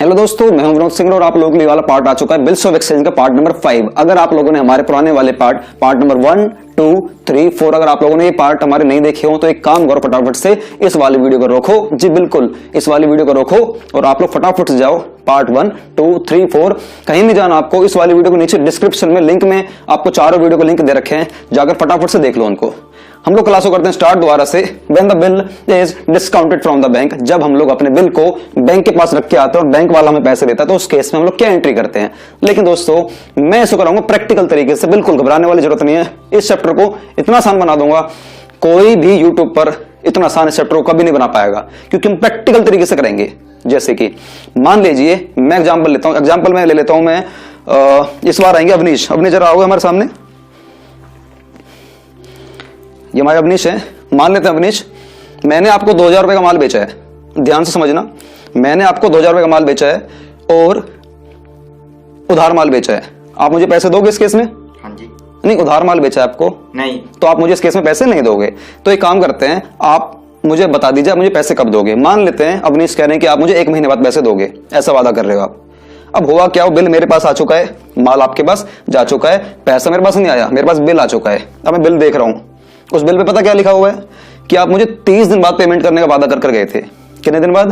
Hello दोस्तों, मैं हूं विनोद सिंह और आप लोगों के लिए वाला पार्ट आ चुका है बिल्स ऑफ एक्सचेंज का पार्ट नंबर 5। अगर आप लोगों ने हमारे पुराने वाले पार्ट नंबर 1, 2, 3, 4 अगर आप लोगों ने ये पार्ट हमारे नहीं देखे हो तो एक काम करो, फटाफट से इस वाली वीडियो को रोको। जी बिल्कुल, इस वाली वीडियो को रोको और आप लोग फटाफट से जाओ पार्ट 1, 2, 3, 4 कहीं नहीं जाना आपको। इस वाली वीडियो को नीचे डिस्क्रिप्शन में लिंक में आपको चारों वीडियो को लिंक दे रखे हैं, जाकर फटाफट से देख लो उनको। हम लोग क्लास को करते हैं स्टार्ट दोबारा से। When the bill is discounted from the bank, जब हम लोग अपने बिल को बैंक के पास रख के आते हैं और बैंक वाला हमें पैसे देता है तो उस केस में हम लोग क्या एंट्री करते हैं। लेकिन दोस्तों मैं इसको कराऊंगा प्रैक्टिकल तरीके से, बिल्कुल घबराने वाली जरूरत नहीं है। इस चैप्टर को इतना आसान बना दूंगा, कोई भी यूट्यूब पर इतना आसान इस चैप्टर को कभी नहीं बना पाएगा, क्योंकि हम प्रैक्टिकल तरीके से करेंगे। जैसे कि मान लीजिए मैं एग्जाम्पल लेता हूं, एग्जाम्पल मैं ले लेता हूं, मैं इस बार आएंगे अवनीश। अवनीश जरा आओगे हमारे सामने, ये हमारे अवनीश है। मान लेते हैं अवनीश, मैंने आपको 2000 रुपए का माल बेचा है, ध्यान से समझना। मैंने आपको 2000 रुपए का माल बेचा है और उधार माल बेचा है। आप मुझे पैसे दोगे इस केस में? हाँ जी। नहीं, उधार माल बेचा है आपको नहीं, तो आप मुझे इस केस में पैसे नहीं दोगे। तो एक काम करते हैं, आप मुझे बता दीजिए आप मुझे पैसे कब दोगे। मान लेते हैं अवनीश कह रहे हैं कि आप मुझे 1 महीने बाद पैसे दोगे, ऐसा वादा कर रहे हो आप। अब हुआ क्या, वो बिल मेरे पास आ चुका है, माल आपके पास जा चुका है, पैसा मेरे पास नहीं आया, मेरे पास बिल आ चुका है। अब मैं बिल देख रहा हूं, उस बिल पे पता क्या लिखा हुआ है कि आप मुझे 30 दिन बाद पेमेंट करने का वादा कर गए थे। कितने दिन बाद?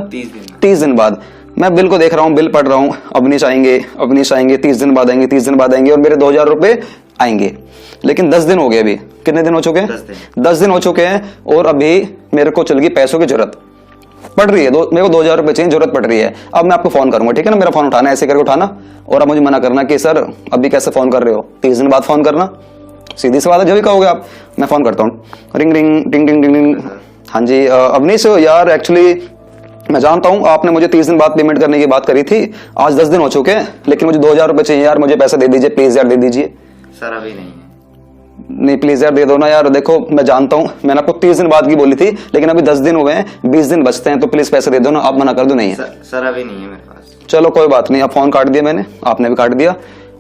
30 दिन बाद। मैं बिल को देख रहा हूं, बिल पढ़ रहा हूं, अवनीश आएंगे 30 दिन बाद आएंगे, 30 दिन बाद आएंगे और मेरे 2000 रुपए आएंगे। लेकिन 10 दिन हो गए, अभी कितने दिन हो चुके हैं? 10 दिन हो चुके हैं और अभी मेरे को चल गई पैसों की जरूरत पड़ रही है, मेरे को 2000 रुपए चाहिए, जरूरत पड़ रही है। अब मैं आपको फोन करूंगा, ठीक है ना, मेरा फोन उठाना, ऐसे करके उठाना और अब मुझे मना करना कि सर अभी कैसे फोन कर रहे हो, 30 दिन बाद फोन करना। सीधी सी बात है, जो भी कहोगे आप। मैं फोन करता हूँ, रिंग रिंग टिंग टिंग टिंग टिंग। हाँ जी अवनीश यार, एक्चुअली मैं जानता हूँ आपने मुझे 30 दिन बाद पेमेंट करने की बात करी थी, आज 10 दिन हो चुके हैं, लेकिन मुझे 2000 रुपए चाहिए यार, मुझे पैसे दे दीजिए प्लीज यार, दे दीजिए। सर अभी नहीं है। नहीं प्लीज यार दे दो ना यार, देखो मैं जानता हूँ मैंने आपको 30 दिन बाद की बोली थी, लेकिन अभी 10 दिन हुए हैं, 20 दिन बचते हैं, तो प्लीज पैसे दे दो ना। आप मना कर दो, नहीं है सर अभी नहीं है मेरे पास। चलो कोई बात नहीं, अब फोन काट दिया मैंने, आपने भी काट दिया।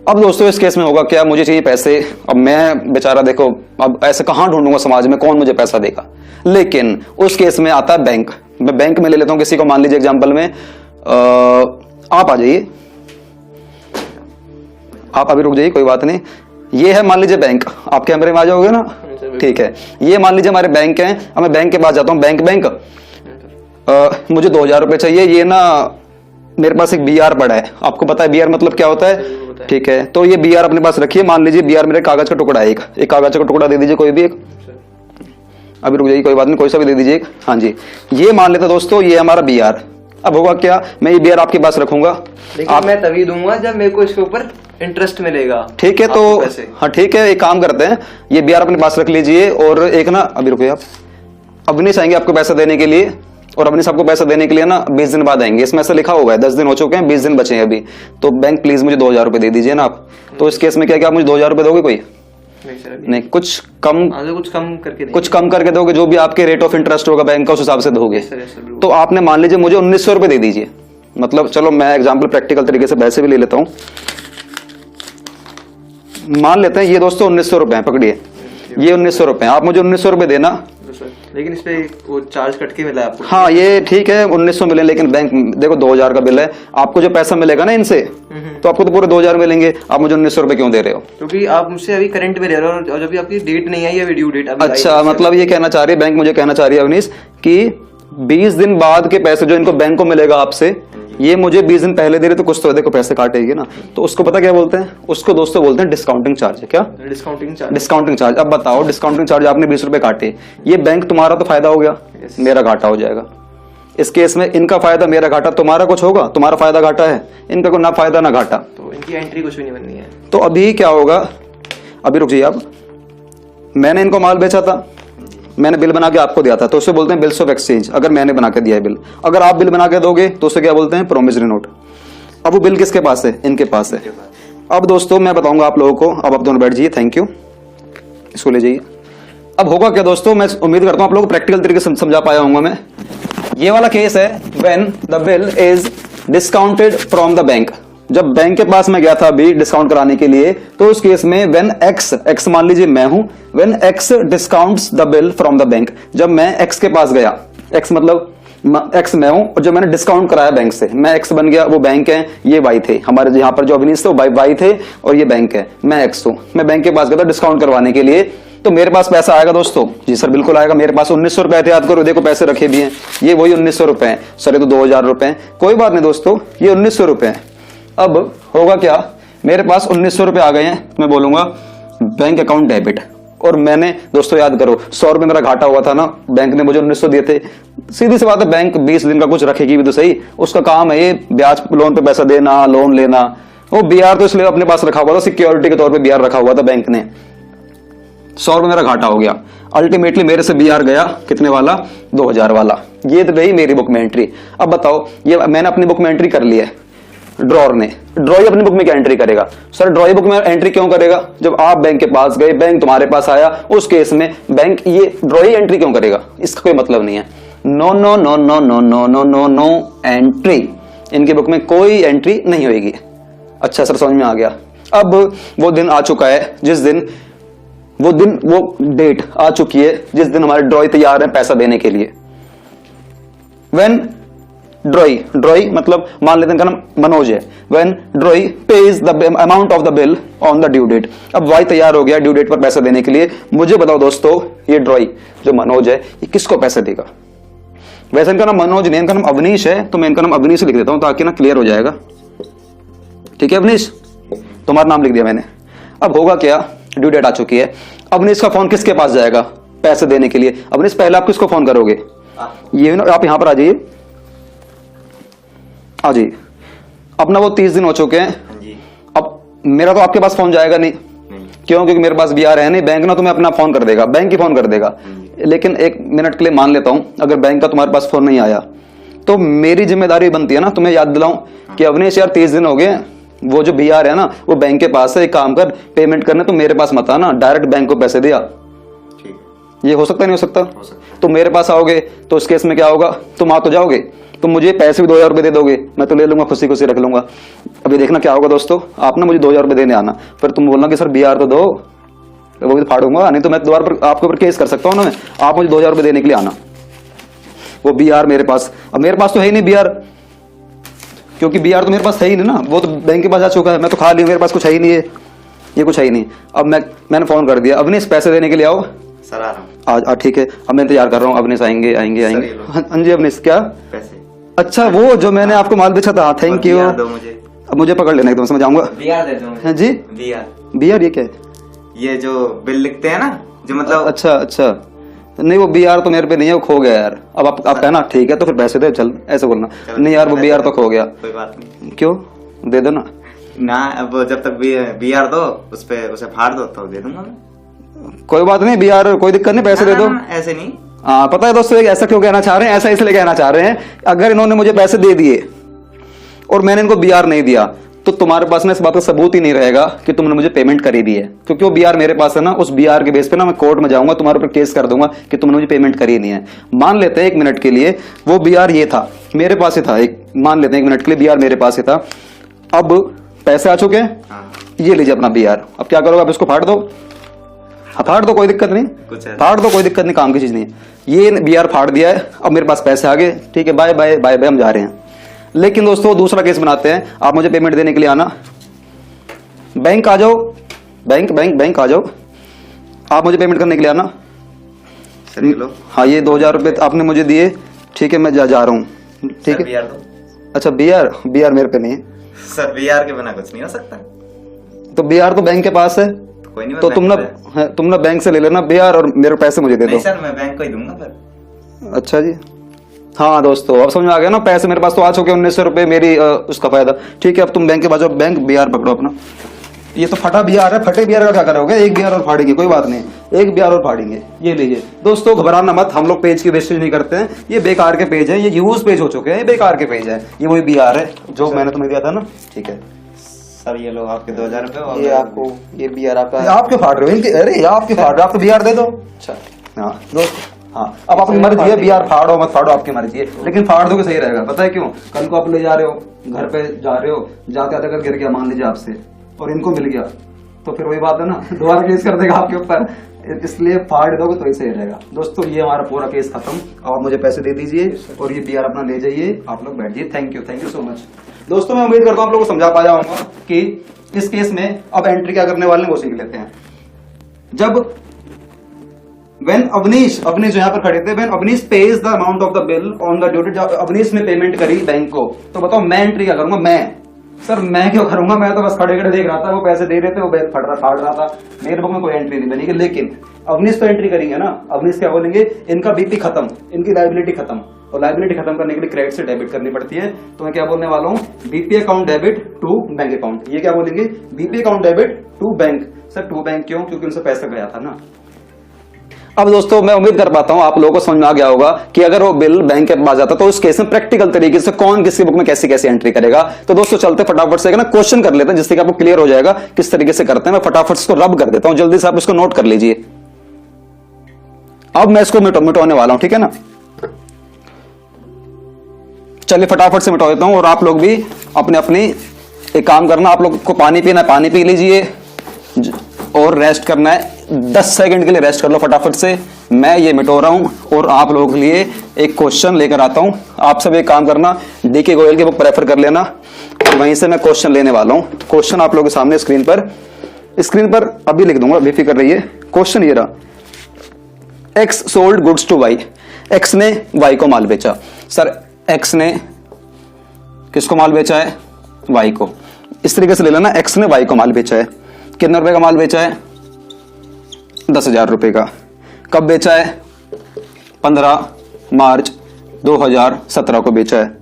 अब दोस्तों इस केस में होगा क्या, मुझे चाहिए पैसे। अब मैं बेचारा देखो, अब ऐसे कहां ढूंढूंगा समाज में, कौन मुझे पैसा देगा। लेकिन उस केस में आता है बैंक। मैं बैंक में ले लेता हूं किसी को, मान लीजिए एग्जांपल में आप आ जाइए, आप अभी रुक जाइए, कोई बात नहीं। ये है मान लीजिए बैंक, आप कैमरे में आ जाओगे ना, ठीक है। ये मान लीजिए हमारे बैंक है। अब मैं बैंक के पास जाता हूँ, बैंक मुझे 2000 रुपए चाहिए। ये ना मेरे पास एक BR पड़ा है, आपको पता है BR मतलब क्या होता है, ठीक है। तो ये BR अपने पास रखिए, मान लीजिए BR मेरे कागज का टुकड़ा है, एक कागज का टुकड़ा दे दीजिए कोई भी एक। अभी रुक जाइए, कोई बात नहीं, कोई सा भी दे दीजिए एक। हाँ जी, ये मान लेते दोस्तों, ये हमारा BR। अब होगा क्या, मैं ये BR आपके पास रखूंगा, आप मैं तभी दूंगा जब मेरे को इसके ऊपर इंटरेस्ट मिलेगा, ठीक है। तो हाँ ठीक है, एक काम करते हैं, ये BR अपने पास रख लीजिए और एक ना, अभी रुकिए आप, अवनीश आएंगे आपको पैसा देने के लिए, और अवनीश आपको पैसा देने के लिए ना 20 दिन बाद आएंगे। इसमें ऐसा लिखा हुआ है 10 दिन हो चुके हैं, 20 दिन बचे हैं अभी, तो बैंक प्लीज मुझे 2000 रुपए दे दीजिए ना आप। तो इस केस में क्या आप मुझे 2000 रुपए दोगे? कोई नहीं, कुछ कम करके दोगे, जो भी आपके रेट ऑफ इंटरेस्ट होगा बैंक का उस हिसाब से दोगे। तो आपने मान लीजिए मुझे 1900 रुपए दे दीजिए, मतलब चलो मैं एग्जाम्पल प्रैक्टिकल तरीके से वैसे भी ले लेता हूं। मान लेते हैं ये दोस्तों 1900 रुपए है, पकड़िए ये 1900 रुपए, आप मुझे 1900 रुपए देना। लेकिन इस पे वो चार्ज कट के मिला है आपको? हाँ ये ठीक है, 1900 मिले, लेकिन बैंक देखो 2000 का बिल है, आपको जो पैसा मिलेगा ना इनसे, तो आपको तो पूरे 2000 मिलेंगे, आप मुझे 1900 रुपए क्यों दे रहे हो? क्योंकि आप मुझसे अभी करंट में ले रहे हो और जब आपकी डेट नहीं आई है, वीडियो डेट अभी। अच्छा, मतलब ये कहना चाह रही है बैंक, मुझे कहना चाह रही है अवनीश कि 20 दिन बाद के पैसे जो इनको बैंक को मिलेगा आपसे, ये मुझे 20 दिन पहले दे रहे, तो कुछ तो देखो पैसे काटेगी ना। तो उसको पता क्या बोलते हैं, उसको दोस्तों बोलते हैं डिस्काउंटिंग चार्ज। क्या? Discounting charge. अब बताओ, डिस्काउंटिंग चार्ज आपने 20 रुपए काटे, ये बैंक तुम्हारा तो फायदा हो गया, मेरा घाटा हो जाएगा। इस केस में इनका फायदा मेरा घाटा, तुम्हारा कुछ होगा, तुम्हारा फायदा घाटा है, इनका कोई ना फायदा ना घाटा, तो इनकी एंट्री कुछ भी नहीं बननी है। तो अभी क्या होगा, अभी रुक जाइए आप, मैंने इनको माल बेचा था, मैंने बिल बना के आपको दिया था, तो उसे बोलते हैं बिल्स ऑफ एक्सचेंज। अगर मैंने बना के दिया है बिल, अगर आप बिल बना के दोगे तो उसे क्या बोलते हैं, प्रोमिसरी नोट। अब वो बिल किसके पास है, इनके पास है। अब दोस्तों मैं बताऊंगा आप लोगों को, अब आप दोनों बैठ जाइए, थैंक यू, इसको ले जाइए। अब होगा क्या दोस्तों, मैं उम्मीद करता हूं आप लोगों को प्रैक्टिकल तरीके से समझा पाया होऊंगा मैं। ये वाला केस है when the bill is discounted from the bank. जब बैंक के पास मैं गया था अभी डिस्काउंट कराने के लिए, तो उस केस में व्हेन एक्स मान लीजिए मैं हूं, when x discounts the bill from the bank, जब मैं एक्स के पास गया, एक्स मतलब एक्स मैं हूं और जो मैंने डिस्काउंट कराया बैंक से, मैं एक्स बन गया, वो बैंक है, ये वाई थे, हमारे यहाँ पर जो अवनीश थे वो वाई थे और ये बैंक है, मैं एक्स हूं। मैं बैंक के पास गया था डिस्काउंट करवाने के लिए, तो मेरे पास पैसा आएगा दोस्तों? जी सर बिल्कुल आएगा। मेरे पास 1900 रुपए एहतियात करो, देखो पैसे रखे भी हैं, ये वही 1900 रुपए हैं। सर ये तो 2000 रुपए हैं, कोई बात नहीं दोस्तों, ये 1900 रुपए हैं। अब होगा क्या, मेरे पास 1900 रुपए आ गए हैं, मैं बोलूंगा बैंक अकाउंट डेबिट। और मैंने दोस्तों याद करो 100 रुपए मेरा घाटा हुआ था ना, बैंक ने मुझे 1900 दिए थे। सीधी सी बात है, बैंक 20 दिन का कुछ रखेगी भी तो सही, उसका काम है ये ब्याज लोन पे पैसा देना, लोन लेना। वो बीआर तो इसलिए अपने पास रखा हुआ था, सिक्योरिटी के तौर पे बीआर रखा हुआ था बैंक ने। 100 रुपए मेरा घाटा हो गया, अल्टीमेटली मेरे से बीआर गया कितने वाला, 2000 वाला। ये तो रही मेरी बुक में एंट्री। अब बताओ, ये मैंने अपनी बुक में एंट्री कर ली है, ड्रॉर ने, ड्रॉई अपनी बुक में क्या एंट्री करेगा? सर ड्रॉई बुक में एंट्री क्यों करेगा? जब आप बैंक के पास गए, बैंक तुम्हारे पास आया, उस केस में बैंक ये ड्रॉई एंट्री क्यों करेगा? इसका कोई मतलब नहीं है। No no no no no no no no no entry, इनकी बुक में कोई एंट्री नहीं होगी। अच्छा सर समझ में आ गया। अब वो दिन आ चुका है जिस दिन, वो डेट आ चुकी है जिस दिन हमारे ड्रॉई तैयार है पैसा देने के लिए। व्हेन ड्रॉई मतलब मान लेते हैं इनका नाम मनोज है, when drawee pays the amount of the bill on the due date. अब वाई तैयार हो गया ड्यू डेट पर पैसा देने के लिए। मुझे बताओ दोस्तों, ये ड्रॉई जो मनोज है ये किसको पैसे देगा? वैसे इनका नाम मनोज नहीं, इनका नाम अवनीश है, तो मैं इनका नाम अवनीश लिख देता हूं ताकि ना क्लियर हो जाएगा। ठीक है अवनीश, तुम्हारा नाम लिख दिया मैंने। अब होगा क्या, ड्यू डेट आ चुकी है, अवनीश का फोन किसके पास जाएगा पैसे देने के लिए? अवनीश पहले आप किसको फोन करोगे? ये आप यहां पर आ जाइए, आ जाइए। अपना वो 30 दिन हो चुके हैं जी। अब मेरा तो आपके पास फोन जाएगा नहीं, क्यों? क्योंकि मेरे पास बीआर है नहीं। बैंक ना तुम्हें अपना फोन कर देगा, बैंक ही फोन कर देगा। लेकिन एक मिनट के लिए मान लेता हूं, अगर बैंक का तुम्हारे पास फोन नहीं आया तो मेरी जिम्मेदारी बनती है ना तुम्हें याद दिलाऊं कि अवनीश यार 30 दिन हो गए, वो जो बीआर है ना वो बैंक के पास है, एक काम कर पेमेंट करने तो मेरे पास मत आना, डायरेक्ट बैंक को पैसे दिया। ये हो सकता नहीं हो सकता? तो मेरे पास आओगे तो उस केस में क्या होगा, तुम आ तो जाओगे, तुम मुझे पैसे भी 2000 रुपए दे दोगे, मैं तो ले लूंगा, खुशी खुशी रख लूंगा। अभी देखना क्या होगा दोस्तों, आप ना मुझे 2000 रुपए देने आना, फिर तुम बोलना कि सर बीआर तो दो, वो भी तो फाड़ूंगा, नहीं तो मैं दोबारा पर आपके ऊपर केस कर सकता हूँ ना मैं। आप मुझे 2000 रुपए देने के लिए आना। वो बीआर मेरे पास, अब मेरे पास तो है ही नहीं बीआर, क्योंकि बीआर तो मेरे पास है ही नहीं ना, वो तो बैंक के पास आ चुका है, मैं तो खा ली, मेरे पास कुछ है ही नहीं है, ये कुछ है ही नहीं। अब मैंने फोन कर दिया, अवनीश पैसे देने के लिए आओ। सर आ रहा हूँ। ठीक है, अब मैं इंतजार कर रहा हूँ, अवनीश आएंगे आएंगे आएंगे। हाँ जी अवनीश, क्या पैसे? अच्छा वो जो मैंने आपको माल बेचा था, थैंक यू। दो मुझे, अब मुझे पकड़ लेना एकदम, समझ आऊंगा। बीआर दे दो मुझे। हाँ जी, बीआर ये क्या है? ये जो बिल लिखते हैं ना, जो मतलब अच्छा अच्छा, नहीं वो बीआर तो मेरे पे नहीं है, वो खो गया यार। अब आप कहना ठीक है तो फिर पैसे दे, चल ऐसे बोलना। नहीं यार वो बीआर तो खो गया। कोई बात नहीं। क्यों? दे दो ना। अब जब तक बीआर दो उसे फाड़ दो तो दे दूंगा मैं। कोई बात नहीं, बीआर कोई दिक्कत नहीं, पैसे दे दो। ऐसे नहीं। हाँ पता है दोस्तों, ऐसा क्यों कहना चाह रहे हैं, ऐसा इसलिए कहना चाह रहे हैं, अगर इन्होंने मुझे पैसे दे दिए और मैंने इनको बीआर नहीं दिया तो तुम्हारे पास ना इस बात का सबूत ही नहीं रहेगा कि तुमने मुझे पेमेंट करी दी है, क्योंकि वो बीआर मेरे पास है ना, उस बीआर के बेस पे ना मैं कोर्ट में जाऊंगा, तुम्हारे ऊपर केस कर दूंगा कि तुमने मुझे पेमेंट करी नहीं है। मान लेते हैं एक मिनट के लिए वो बीआर ये था, मेरे पास ही था, मान लेते हैं एक मिनट के लिए बीआर मेरे पास ही था। अब पैसे आ चुके हैं, ये लीजिए अपना बीआर। अब क्या करोगे, आप इसको फाड़ दो। फाड़ दो, कोई दिक्कत नहीं, फाड़ दो, कोई दिक्कत नहीं, काम की चीज नहीं है। ये बीआर फाड़ दिया है, अब मेरे पास पैसे आ गए, ठीक है, बाय बाय बाय बाय, हम जा रहे हैं। लेकिन दोस्तों दूसरा केस बनाते हैं, आप मुझे पेमेंट देने के लिए आना, बैंक आ जाओ, बैंक आ जाओ, आप मुझे पेमेंट करने के लिए आना। सर ये लो। हाँ ये 2000 रुपए आपने मुझे दिए, ठीक है, मैं जा रहा हूँ, ठीक है। अच्छा बीआर मेरे पे नहीं है सर, बीआर के बिना कुछ नहीं हो सकता। तो बीआर तो बैंक के पास है, कोई नहीं, तो तुम ना बैंक से ले लेना बीआर और मेरे पैसे मुझे दे दो। सर मैं बैंक को ही दूंगा फिर। अच्छा जी, हाँ दोस्तों अब समझ में आ गया ना, पैसे मेरे पास तो आ चुके 1900 रुपए, मेरी उसका फायदा, ठीक है। अब तुम बैंक के पास जाओ, बैंक बीआर पकड़ो अपना। ये तो फटा बीआर है, फटे बीआर का क्या करोगे, एक बीआर और फाड़ेंगे, कोई बात नहीं, एक बीआर और फाड़ेंगे। ये लीजिए दोस्तों, घबराना मत, हम लोग पेज की वेस्टेज नहीं करते हैं, ये बेकार के पेज है, ये यूज पेज हो चुके हैं, ये बेकार के पेज है। ये वही बीआर है जो मैंने तुम्हें दिया था ना, ठीक है सर। ये लो आपके 2000 रुपए, ये आपको, ये बीआर आपका। आप क्यों फाड़ रहे हो इनके? अरे आप क्यों फाड़ रहे हो, आप तो बीआर दे दो। अच्छा हाँ दोस्त, हाँ अब अपनी मर्जी है, बीआर फाड़ो मत फाड़ो आपकी मर्जी है, लेकिन फाड़ दो सही रहेगा। पता है क्यों? कल को आप ले जा रहे हो, घर पे जा रहे हो, जाते आते अगर गिर गया मान लीजिए आपसे और इनको मिल गया, तो फिर वही बात है ना, दोबारा केस कर देगा आपके ऊपर। इसलिए फाड़ दोगे तो ऐसे ही रहेगा। दोस्तों ये हमारा पूरा केस खत्म। आप मुझे पैसे दे दीजिए और ये बीआर अपना ले जाइए, आप लोग बैठ जाइए। Thank you so much. दोस्तों मैं उम्मीद करता हूँ आप लोगों को समझा पाया होगा कि इस केस में अब एंट्री क्या करने वाले हैं वो सीख लेते हैं। जब When अवनीश जो यहाँ पर खड़े थे, when Awanish pays the amount of the bill on the due date, जब अवनीश ने पेमेंट करी बैंक को, तो बताओ मैं एंट्री क्या करूंगा? मैं क्यों करूंगा? मैं तो बस खड़े खड़े देख रहा था, वो पैसे दे रहे थे, वो बिल फाड़ रहा था, मेरे बुक में कोई एंट्री नहीं बनेगी। लेकिन अवनीश तो एंट्री करेंगे ना। अवनीश क्या बोलेंगे? इनका बीपी खत्म, इनकी लाइबिलिटी खत्म, और लाइबिलिटी खत्म करने के लिए क्रेडिट से डेबिट करनी पड़ती है। तो मैं क्या बोलने वाला हूँ? BP account debit to bank account. ये क्या बोलेंगे? BP account debit to bank. Sir to bank क्यों? क्योंकि उनसे पैसा गया था ना। अब दोस्तों मैं उम्मीद कर पाता हूं आप लोगों को समझ में आ गया होगा कि अगर वो बिल बैंक के पास जाता तो उस केस में प्रैक्टिकल तरीके से कौन किसकी बुक में कैसे कैसे एंट्री करेगा। तो दोस्तों चलते फटाफट से ना क्वेश्चन कर लेते हैं, जिससे कि आपको क्लियर हो जाएगा किस तरीके से करते हैं। मैं फटाफट इसको रब कर देता हूं, जल्दी से आप इसको नोट कर लीजिए। अब मैं इसको मिटाने वाला हूं, ठीक है ना। चलिए फटाफट से मिटा देता हूं, और आप लोग भी अपने अपनी एक काम करना, आप लोग को पानी पीना है पानी पी लीजिए, और रेस्ट करना है 10 सेकंड के लिए रेस्ट कर लो फटाफट से। मैं ये मिटो रहा हूं और आप लोगों के लिए एक क्वेश्चन लेकर आता हूं। आप सब एक काम करना, डीके गोयल की बुक प्रेफर कर लेना, और वहीं से मैं क्वेश्चन लेने वाला हूं। क्वेश्चन आप लोगों के सामने स्क्रीन पर अभी लिख दूंगा, बेफिक्र रहिए। क्वेश्चन ये रहा, X sold goods to Y. X ने वाई को माल बेचा। सर एक्स ने किसको माल बेचा है? वाई को। इस तरीके से ले लेना, एक्स ने वाई को माल बेचा है। कितने रुपए का माल बेचा है? 10,000 रुपए का। कब बेचा है? 15 मार्च 2017 को बेचा है।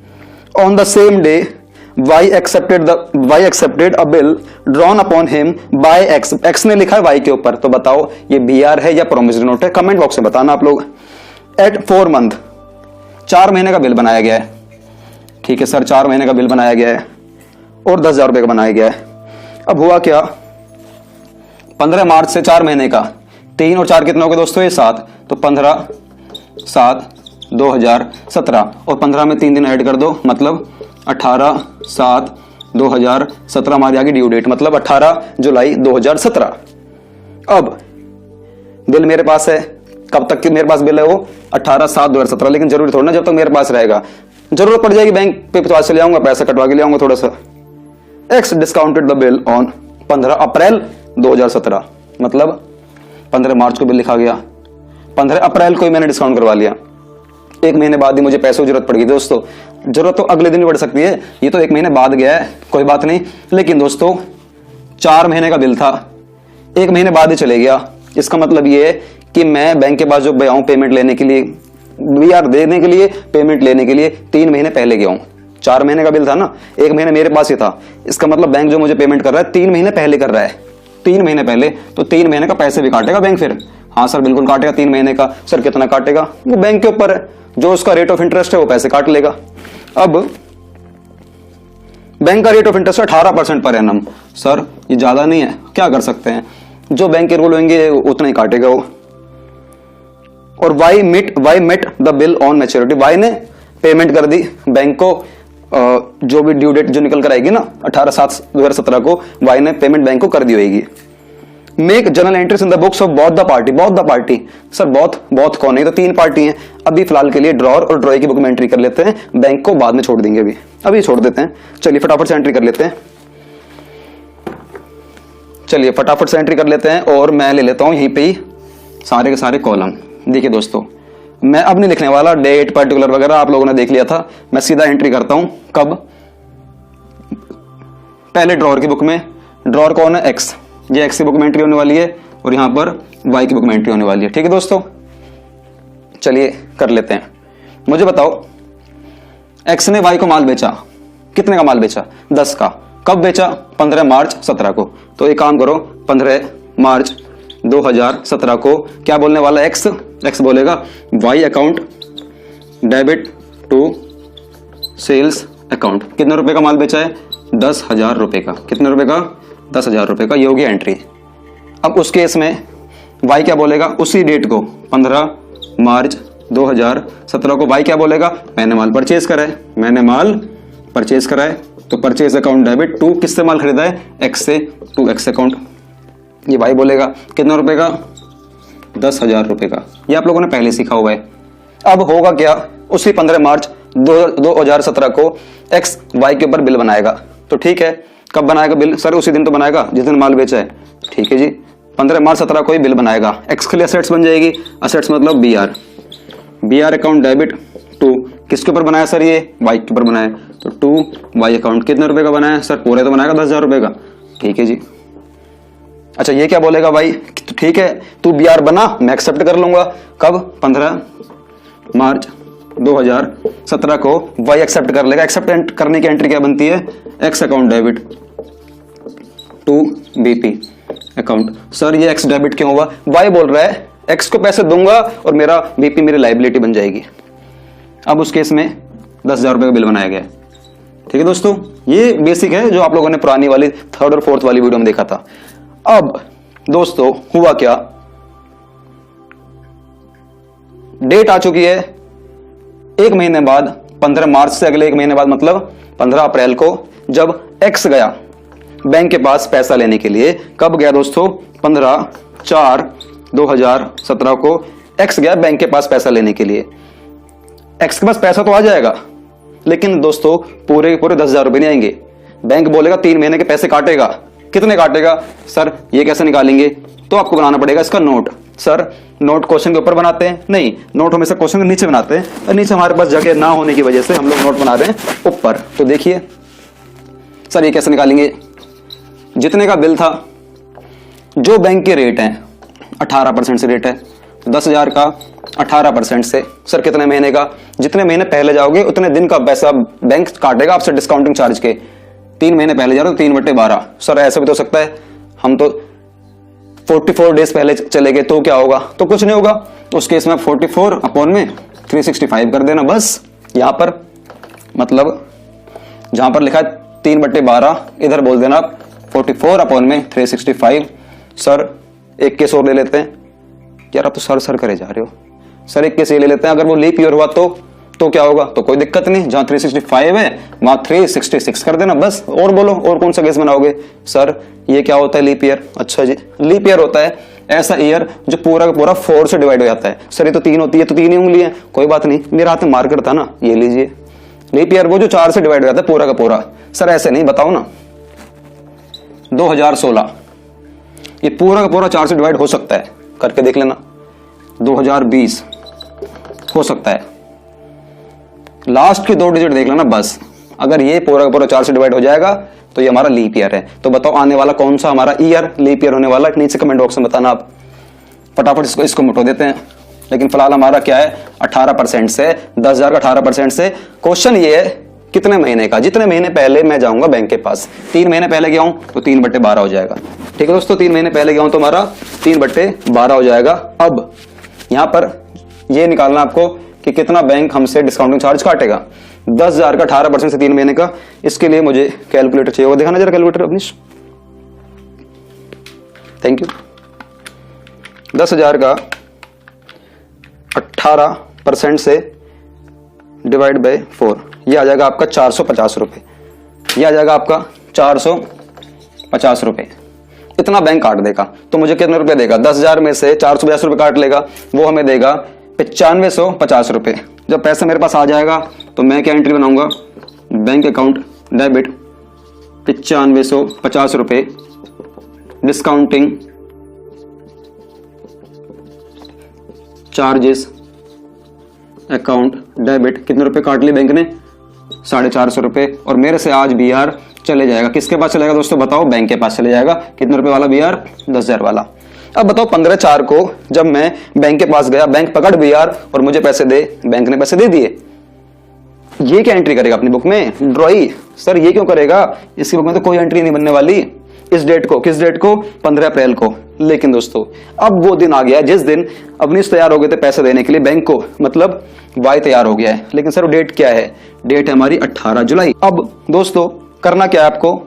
On the same day Y accepted a bill drawn upon him by X. X ने लिखा है वाई के ऊपर, तो बताओ ये बीआर है या प्रोमिसरी नोट है? कमेंट बॉक्स में बताना आप लोग। एट 4 मंथ, 4 महीने का बिल बनाया गया है। ठीक है सर, 4 महीने का बिल बनाया गया है और 10,000 रुपए का बनाया गया है। अब हुआ क्या? 15 मार्च से 4 महीने का, 3 और 4 कितना हो गया दोस्तों? ये 7। तो 15/7/2017, और 15 में 3 दिन ऐड कर दो, मतलब 18/7/2017 हमारी आगे ड्यू डेट, मतलब 18 जुलाई 2017। अब बिल मेरे पास है, कब तक की मेरे पास बिल है? वो 18/7/2017। लेकिन जरूरी थोड़ा ना जब तक मेरे पास रहेगा, जरूरत पड़ जाएगी बैंक पे तो चले जाऊंगा, पैसा कटवा के ले आऊंगा थोड़ा सा। X discounted the bill on 15 अप्रैल 2017, मतलब 15 मार्च को बिल लिखा गया, 15 अप्रैल को ही मैंने डिस्काउंट करवा लिया। 1 महीने बाद ही मुझे पैसों की जरूरत पड़ गई। दोस्तों जरूरत तो अगले दिन भी पड़ सकती है, ये तो 1 महीने बाद गया है, कोई बात नहीं। लेकिन दोस्तों 4 महीने का बिल था, 1 महीने बाद ही चले गया। इसका मतलब ये है कि मैं बैंक के पास जो गया हूं पेमेंट लेने के लिए, बीआर देने के लिए, पेमेंट लेने के लिए 3 महीने पहले गया हूं। 4 महीने का बिल था ना, 1 महीने मेरे पास ही था। इसका मतलब बैंक जो मुझे पेमेंट कर रहा है 3 महीने पहले कर रहा है, 3 महीने पहले। तो 3 महीने का पैसे भी काटेगा बैंक फिर? हाँ सर बिल्कुल काटेगा 3 महीने का। सर कितना काटेगा? वो बैंक के ऊपर है, जो उसका रेट ऑफ इंटरेस्ट है वो पैसे काट लेगा। अब बैंक का rate of interest 18% per annum. Sir ये ज्यादा नहीं है, क्या कर सकते हैं? जो बैंक के रूल होंगे उतना ही काटेगा वो। और Y met the bill on maturity. Y ने पेमेंट कर दी बैंक को, जो भी ड्यू डेट जो निकल कर आएगी ना 18/7/2017 को, वाई ने पेमेंट बैंक को कर दी होगी। Make general entries in the books of both the party. Sir both कौन है? तो 3 पार्टी हैं। अभी फिलहाल के लिए ड्रॉर और ड्रॉय की बुक में एंट्री कर लेते हैं, बैंक को बाद में छोड़ देंगे, अभी छोड़ देते हैं। चलिए फटाफट से एंट्री कर लेते हैं, और मैं ले लेता हूं यहीं पे ही सारे के सारे कॉलम। देखिए दोस्तों मैं अब नहीं लिखने वाला, डेट पर्टिकुलर वगैरह आप लोगों ने देख लिया था। मैं सीधा एंट्री करता हूं। कब? पहले ड्रॉर की बुक में। ड्रॉर कौन है? एक्स। ये एक्स की बुक में एंट्री होने वाली है, और यहां पर वाई की बुक में एंट्री होने वाली है। ठीक है दोस्तों, चलिए कर लेते हैं। मुझे बताओ एक्स ने वाई को माल बेचा, कितने का माल बेचा? 10 का। कब बेचा? 15 मार्च 17 को। तो एक काम करो, 15 मार्च 2017 को क्या बोलने वाला? एक्स बोलेगा Y account debit to sales account. कितने रुपए का माल बेचा है? 10,000 रुपए का। कितने रुपए का? 10,000 रुपए का। ये होगी एंट्री। अब उस केस में वाई क्या बोलेगा? उसी डेट को 15 मार्च 2017 को वाई क्या बोलेगा? मैंने माल परचेज करा है, तो परचेज अकाउंट डेबिट टू किससे माल खरीदा है? एक्स से, टू एक्स अकाउंट। ये वाई बोलेगा कितने रुपए का? 10,000 रुपए का, ये आप लोगों ने पहले सीखा हुआ है। अब होगा क्या, उसी 15 मार्च 2017 को एक्स वाई के ऊपर बिल बनाएगा। तो ठीक है, कब बनाएगा बिल? सर उसी दिन तो बनाएगा जिस दिन माल बेचा है। ठीक है जी, 15 मार्च 17 को ही बिल बनाएगा। एक्स के लिए असेट्स बन जाएगी, असेट्स मतलब BR अकाउंट डेबिट टू किसके ऊपर बनाया सर? ये वाई के ऊपर बनाया, तो टू वाई अकाउंट। कितने रुपए का बनाया सर? पूरे तो बनाएगा 10,000 रुपए का। ठीक है जी। अच्छा ये क्या बोलेगा भाई? तो ठीक है, तू BR बना, मैं एक्सेप्ट कर लूंगा। कब? 15 मार्च 2017 को वाई एक्सेप्ट कर लेगा। एक्सेप्ट करने की एंट्री क्या बनती है? X account debit to BP account. Sir ये एक्स डेबिट क्यों हुआ? वाई बोल रहा है एक्स को पैसे दूंगा और मेरा BP मेरी लाइबिलिटी बन जाएगी। अब उस केस में 10,000 रुपए का बिल बनाया गया। ठीक है दोस्तों, ये बेसिक है जो आप लोगों ने पुरानी वाली 3rd और 4th वाली वीडियो में देखा था। अब दोस्तों हुआ क्या, डेट आ चुकी है, एक महीने बाद 15 मार्च से अगले एक महीने बाद मतलब 15 अप्रैल को जब एक्स गया बैंक के पास पैसा लेने के लिए। कब गया दोस्तों? 15/4/2017 को एक्स गया बैंक के पास पैसा लेने के लिए। एक्स के पास पैसा तो आ जाएगा, लेकिन दोस्तों पूरे 10,000 रुपए नहीं आएंगे। बैंक बोलेगा 3 महीने के पैसे काटेगा। कितने काटेगा? सर ये कैसे निकालेंगे? तो आपको बनाना पड़ेगा इसका नोट। सर नोट क्वेश्चन के ऊपर बनाते हैं? नहीं, नोट हमेशा क्वेश्चन के नीचे बनाते हैं, और नीचे हमारे पास जगह ना होने की वजह से हम लोग नोट बना रहे हैं ऊपर। तो देखिए सर ये कैसे निकालेंगे? जितने का बिल था, जो बैंक के रेट है 18% से रेट है, 10,000 का 18% से सर कितने महीने का? जितने महीने पहले जाओगे उतने दिन का पैसा बैंक काटेगा आपसे डिस्काउंटिंग चार्ज के। 3 महीने पहले जा रहे हो 3/12। सर ऐसा भी तो हो सकता है हम तो 44 डेज पहले चले गए, तो क्या होगा? तो कुछ नहीं होगा। उस केस में 44 अपॉन में 365 कर देना बस। यहां पर मतलब जहां पर लिखा है 3/12 इधर बोल देना आप 44 अपॉन में 365। सर एक केस और ले लेते हैं। यार आप तो सर करे जा रहे हो। सर एक केस ये ले लेते हैं, अगर वो लीप ईयर हुआ तो क्या होगा? तो कोई दिक्कत नहीं, जहां 365 है वहां 366 कर देना बस। और बोलो और कौन सा केस बनाओगे? सर ये क्या होता है लीप ईयर? अच्छा जी, लीप ईयर होता है ऐसा ईयर जो पूरा का पूरा 4 से डिवाइड हो जाता है। सर ये तो 3 होती है, तो 3 ही उंगली है। कोई बात नहीं, मेरे हाथ में मार्कर था ना, ये लीजिए। लीप ईयर वो जो 4 से डिवाइड हो जाता है पूरा का पूरा। सर ऐसे नहीं, बताओ ना। 2016 ये पूरा का पूरा 4 से डिवाइड हो सकता है, करके देख लेना। 2020 हो सकता है, लास्ट के 2 डिजिट देख लेना बस। अगर ये पूरा का पूरा 4 से डिवाइड हो जाएगा तो ये हमारा लीप ईयर है। तो बताओ आने वाला कौन सा हमारा ईयर लीप ईयर होने वाला है? नीचे कमेंट बॉक्स में बताना आप। फटाफट इसको मिटो देते हैं। लेकिन फिलहाल हमारा क्या है? 18% से 10,000 का 18% से। क्वेश्चन ये है कितने महीने का? जितने महीने पहले मैं जाऊंगा बैंक के पास। 3 महीने पहले गया हूं तो 3/12 हो जाएगा। ठीक है दोस्तों, 3 महीने पहले गया हूं तो हमारा 3/12 हो जाएगा। अब यहां पर यह निकालना आपको कि कितना बैंक हमसे डिस्काउंटिंग चार्ज काटेगा। 10,000 का 18% से 3 महीने का। इसके लिए मुझे कैलकुलेटर चाहिए होगा, दिखाना जरा कैलकुलेटर अपनी। Thank you. 10,000 का 18% से डिवाइड बाय 4, यह आ जाएगा आपका 450 रुपए। यह आ जाएगा आपका 450 रुपए। इतना बैंक काट देगा। तो मुझे कितने रुपए देगा? 10,000 में से 450 रुपए काट लेगा, वो हमें देगा 9550 रुपए। जब पैसा मेरे पास आ जाएगा तो मैं क्या एंट्री बनाऊंगा? बैंक अकाउंट डेबिट 9550 रुपए डिस्काउंटिंग चार्जेस अकाउंट डेबिट। कितने रुपए काट लिए बैंक ने? 450 रुपए। और मेरे से आज BR चले जाएगा। किसके पास चलेगा दोस्तों? बताओ। बैंक के पास चले जाएगा। कितने रुपए वाला BR? 10,000 वाला। अब बताओ 15/4 को जब मैं बैंक के पास गया, बैंक पकड़ BR और मुझे पैसे दे, बैंक ने पैसे दे दिए। ये क्या एंट्री करेगा अपनी बुक में? ड्रॉई। सर ये क्यों करेगा? इसकी बुक में तो कोई एंट्री नहीं बनने वाली। इस डेट को, किस डेट को? 15 अप्रैल को। लेकिन दोस्तों अब वो दिन आ गया जिस दिन अपनी तैयार हो गए थे पैसे देने के लिए बैंक को, मतलब वाई तैयार हो गया है। लेकिन सर डेट क्या है? डेट है हमारी 18 जुलाई। अब दोस्तों करना क्या है आपको?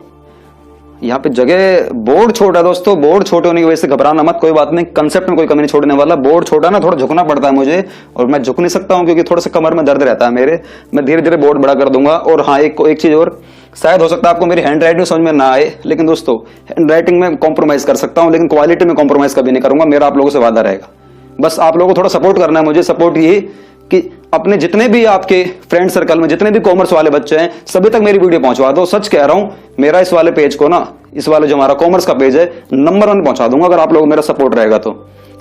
यहाँ पे जगह बोर्ड छोटा है दोस्तों, बोर्ड छोटे होने की वजह से घबराना मत, कोई बात नहीं, कंसेप्ट में कोई कमी नहीं छोड़ने वाला। बोर्ड छोटा ना, थोड़ा झुकना पड़ता है मुझे, और मैं झुक नहीं सकता हूँ क्योंकि थोड़ा सा कमर में दर्द रहता है मेरे। मैं धीरे धीरे बोर्ड बड़ा कर दूंगा। और हाँ एक चीज और, शायद हो सकता है आपको मेरी हैंड राइटिंग समझ में ना आए, लेकिन दोस्तों हैंड राइटिंग में कॉम्प्रोमाइज कर सकता हूँ, लेकिन क्वालिटी में कॉम्प्रोमाइज कभी नहीं करूंगा, मेरा आप लोगों से वादा रहेगा। बस आप लोगों को थोड़ा सपोर्ट करना है मुझे। सपोर्ट ये कि अपने जितने भी आपके फ्रेंड सर्कल में जितने भी कॉमर्स वाले बच्चे हैं सभी तक मेरी वीडियो पहुंचवा दो। सच कह रहा हूं, मेरा इस वाले पेज को ना, इस वाले जो हमारा कॉमर्स का पेज है, नंबर 1 पहुंचा दूंगा अगर आप लोग मेरा सपोर्ट रहेगा तो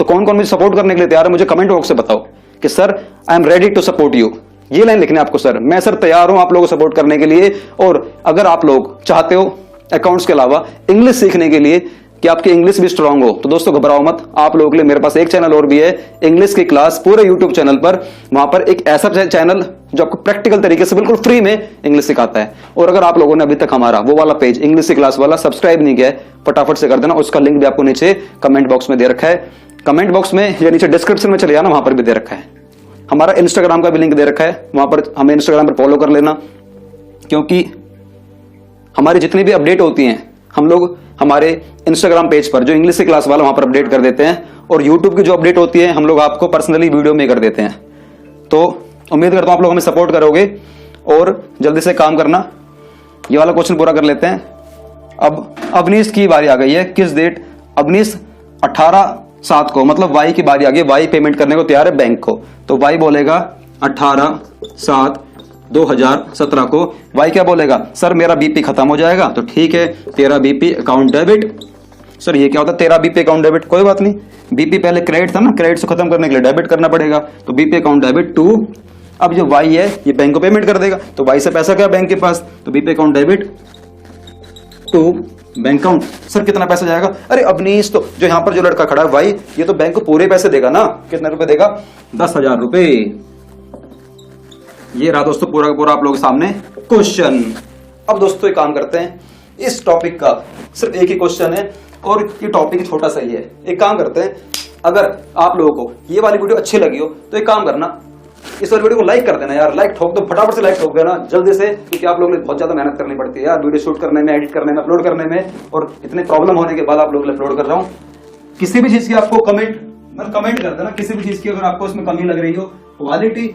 कौन कौन मुझे सपोर्ट करने के लिए तैयार है मुझे कमेंट बॉक्स से बताओ कि sir I am ready to support you. ये लाइन लिखनी है आपको, सर मैं सर तैयार हूं आप लोगों को सपोर्ट करने के लिए। और अगर आप लोग चाहते हो अकाउंट्स के अलावा इंग्लिश सीखने के लिए कि आपकी इंग्लिश भी स्ट्रांग हो, तो दोस्तों घबराओ मत। आप लोगों के लिए मेरे पास एक चैनल और भी है, इंग्लिश की क्लास पूरे यूट्यूब चैनल पर। वहां पर एक ऐसा चैनल जो आपको प्रैक्टिकल तरीके से बिल्कुल फ्री में इंग्लिश सिखाता है। और अगर आप लोगों ने अभी तक हमारा वो वाला पेज इंग्लिश की क्लास वाला सब्सक्राइब नहीं किया है, फटाफट से कर देना। उसका लिंक भी आपको नीचे कमेंट बॉक्स में दे रखा है, कमेंट बॉक्स में या नीचे डिस्क्रिप्शन में चले जाना, वहां पर भी दे रखा है। हमारा इंस्टाग्राम का भी लिंक दे रखा है, वहां पर हमें इंस्टाग्राम पर फॉलो कर लेना, क्योंकि हमारी जितनी भी अपडेट होती हैं हम लोग हमारे इंस्टाग्राम पेज पर जो इंग्लिश की क्लास वाला वहां पर अपडेट कर देते हैं। और यूट्यूब की जो अपडेट होती है हम लोग आपको पर्सनली वीडियो में कर देते हैं। तो उम्मीद करता हूं आप लोग हमें सपोर्ट करोगे और जल्दी से काम करना। ये वाला क्वेश्चन पूरा कर लेते हैं। अब अवनीश की बारी आ गई है। किस डेट? अवनीश 18/7 को, मतलब वाई की बारी आ गई। वाई पेमेंट करने को तैयार है बैंक को, तो वाई बोलेगा 18/7/2017 को। वाई क्या बोलेगा? सर मेरा बीपी खत्म हो जाएगा। तो ठीक है, तेरा बीपी अकाउंट डेबिट। सर ये क्या होता है तेरा बीपी अकाउंट डेबिट? कोई बात नहीं, बीपी पहले क्रेडिट था ना, क्रेडिट से खत्म करने के लिए डेबिट करना पड़ेगा। तो बीपी अकाउंट डेबिट टू, अब जो वाई है ये बैंक को पेमेंट कर देगा, तो वाई से पैसा क्या बैंक के पास, तो BP account debit to bank account. Sir कितना पैसा जाएगा? अरे अवनीश, तो जो यहां पर जो लड़का खड़ा है भाई, ये तो बैंक को पूरे पैसे देगा ना। कितने रुपए देगा? 10,000 रुपए। ये रहा दोस्तों पूरा का पूरा आप लोगों के सामने क्वेश्चन। अब दोस्तों एक काम करते हैं, इस टॉपिक का सिर्फ एक ही क्वेश्चन है और ये टॉपिक छोटा सा ही है। एक काम करते हैं, अगर आप लोगों को ये वाली वीडियो अच्छी लगी हो तो एक काम करना, इस वाली वीडियो को लाइक कर देना यार। लाइक ठोक दो, फटाफट से लाइक ठोक देना जल्दी से, क्योंकि आप लोगों को बहुत ज्यादा मेहनत करनी पड़ती है यार वीडियो शूट करने में, एडिट करने में, अपलोड करने में, और इतने प्रॉब्लम होने के बाद आप लोगों को अपलोड कर रहा हूँ। किसी भी चीज की आपको कमेंट कर देना, किसी भी चीज की अगर आपको उसमें कमी लग रही हो। क्वालिटी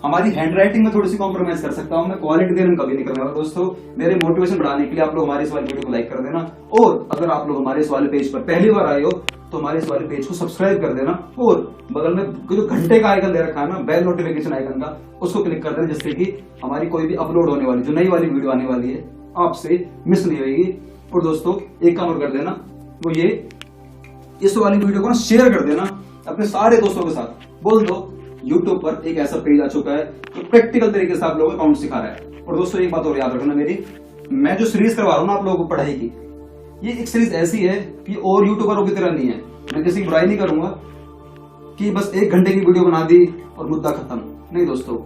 हमारी हैंडराइटिंग में थोड़ी सी कॉम्प्रोमाइज कर सकता हूं मैं, क्वालिटी देने में कभी नहीं करने वाला दोस्तों। मेरे मोटिवेशन बढ़ाने के लिए आप लोग हमारे इस वाले वीडियो को लाइक कर देना, और अगर आप लोग हमारे इस वाले पेज पर पहली बार आए हो तो हमारे इस वाले पेज को सब्सक्राइब कर देना, और बगल में जो घंटे का आइकन दे रखा है ना, बेल नोटिफिकेशन आइकन का, उसको क्लिक कर देना, जिससे कि हमारी कोई भी अपलोड होने वाली जो नई वाली वीडियो आने वाली है आपसे मिस नहीं होगी। और दोस्तों एक काम और कर देना, वो ये इस वाली वीडियो को ना शेयर कर देना अपने सारे दोस्तों के साथ। बोल दो YouTube पर एक ऐसा पेज आ चुका है जो प्रैक्टिकल तरीके से आप लोगों को अकाउंट सिखा रहा है। और दोस्तों एक बात और याद रखना मेरी, मैं जो सीरीज करवा रहा हूं ना आप लोगों को पढ़ाई की, ये एक सीरीज ऐसी है कि और यूट्यूबरों की तरह नहीं है। मैं किसी की बुराई नहीं करूंगा कि बस 1 घंटे की वीडियो बना दी और मुद्दा खत्म। नहीं दोस्तों,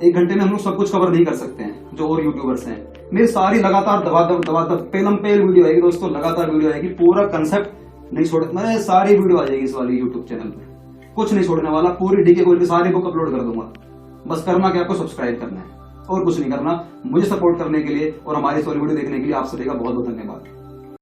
1 घंटे में हम लोग सब कुछ कवर नहीं कर सकते हैं जो और यूट्यूबर्स हैं। मेरी सारी लगातार दबादब पेलम पेल वीडियो आएगी दोस्तों, लगातार वीडियो आएगी, पूरा कंसेप्ट नहीं छोड़, मैं सारी वीडियो आ जाएगी इस वाली यूट्यूब चैनल पर, कुछ नहीं छोड़ने वाला। पूरी डीके खोल के सारी बुक अपलोड कर दूंगा। बस करना क्या, आपको सब्सक्राइब करना है और कुछ नहीं करना। मुझे सपोर्ट करने के लिए और हमारी इस वाली वीडियो देखने के लिए आप सभी का बहुत बहुत धन्यवाद।